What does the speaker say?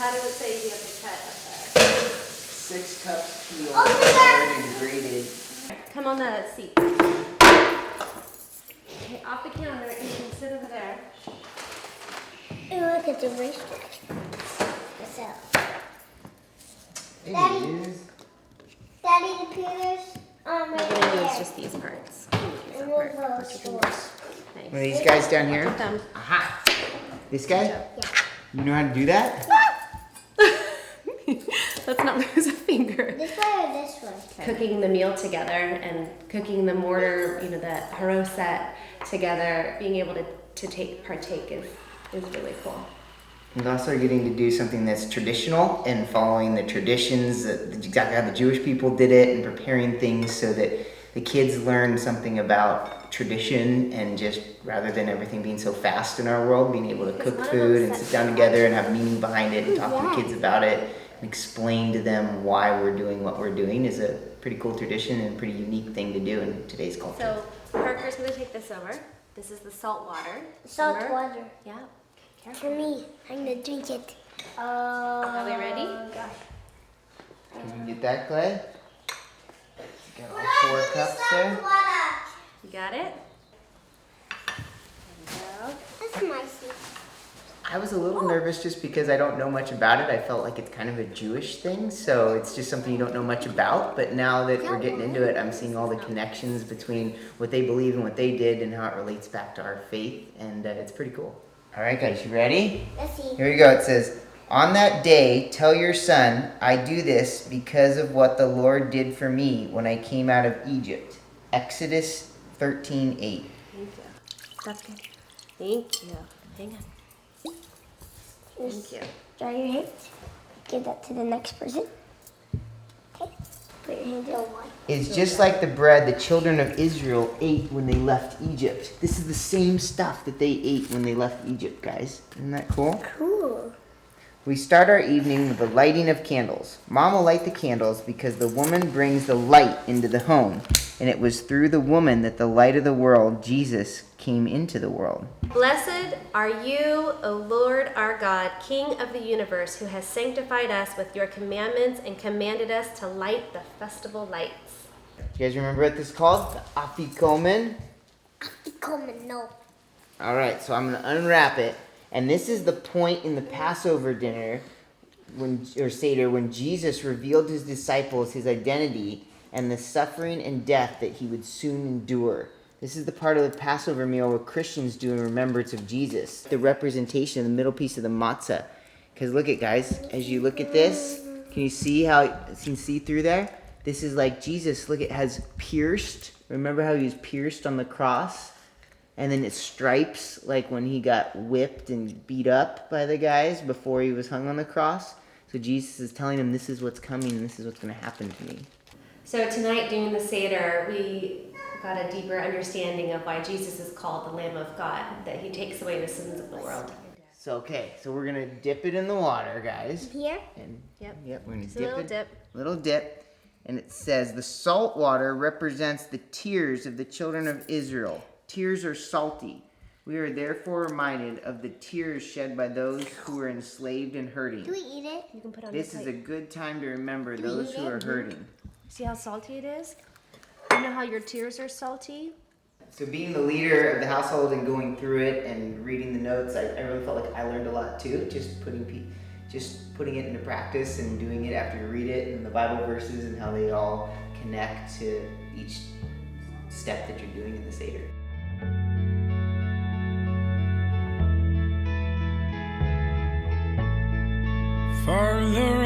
how does it say you have to cut up there? 6 cups peeled, and grated. Come on the seat. Okay, off the counter, and you can sit over there. Hey, look at the racetrack. What's up? Daddy, the peelers We're right going to use there. just these parts. And we'll go stores. One of these guys down here? Thumb. Aha! This guy? Yeah. You know how to do that? Let's not lose a finger. This way or this way? Cooking the meal together and cooking the mortar, you know, the haroset together, being able to partake is really cool. And also getting to do something that's traditional and following the traditions, exactly how the Jewish people did it, and preparing things so that the kids learn something about tradition, and just rather than everything being so fast in our world, being able to cook food and sit down together and have meaning behind it and talk to the kids about it and explain to them why we're doing what we're doing is a pretty cool tradition and a pretty unique thing to do in today's culture. So Parker's going to take this over. This is the salt water. Salt Remember? water. Yeah. Careful. For me, I'm gonna drink it. Are we ready? Gosh. Can you get that, Clay? You got all 4 cups there. You got it? That's my seat. I was a little nervous just because I don't know much about it. I felt like it's kind of a Jewish thing, so it's just something you don't know much about. But now that we're getting into it, I'm seeing all the connections between what they believe and what they did and how it relates back to our faith, and it's pretty cool. All right, guys, you ready? Let's see. Here we go. It says, "On that day, tell your son, I do this because of what the Lord did for me when I came out of Egypt." Exodus 13:8. Thank you. That's good. Thank you. Hang on. Thank you. Dry your hands. Give that to the next person. Okay. Put your hands in one. It's just like the bread the children of Israel ate when they left Egypt. This is the same stuff that they ate when they left Egypt, guys. Isn't that cool? Cool. We start our evening with the lighting of candles. Mom will light the candles because the woman brings the light into the home. And it was through the woman that the light of the world, Jesus, came into the world. Blessed are you, O Lord our God, King of the universe, who has sanctified us with your commandments and commanded us to light the festival lights. You guys remember what this is called? The afikomen? No. All right, so I'm going to unwrap it. And this is the point in the Passover dinner, or Seder, when Jesus revealed to his disciples his identity and the suffering and death that he would soon endure. This is the part of the Passover meal where Christians do in remembrance of Jesus. The representation, the middle piece of the matzah. Because look at, guys, as you look at this, can you see how you can see through there? This is like Jesus, look, it has pierced. Remember how he was pierced on the cross? And then it stripes like when he got whipped and beat up by the guys before he was hung on the cross. So Jesus is telling him, this is what's coming and this is what's going to happen to me. So tonight, during the Seder, we got a deeper understanding of why Jesus is called the Lamb of God, that he takes away the sins of the world. So, we're going to dip it in the water, guys. Here? And Yep. We're going to Just a dip little it. dip. Little dip. And it says, the salt water represents the tears of the children of Israel. Tears are salty. We are therefore reminded of the tears shed by those who are enslaved and hurting. Do we eat it? You can put on This your is a plate. good time to remember those who are hurting. See how salty it is? You know how your tears are salty? So being the leader of the household and going through it and reading the notes, I really felt like I learned a lot too. Just putting it into practice and doing it after you read it, and the Bible verses and how they all connect to each step that you're doing in the Seder. Farther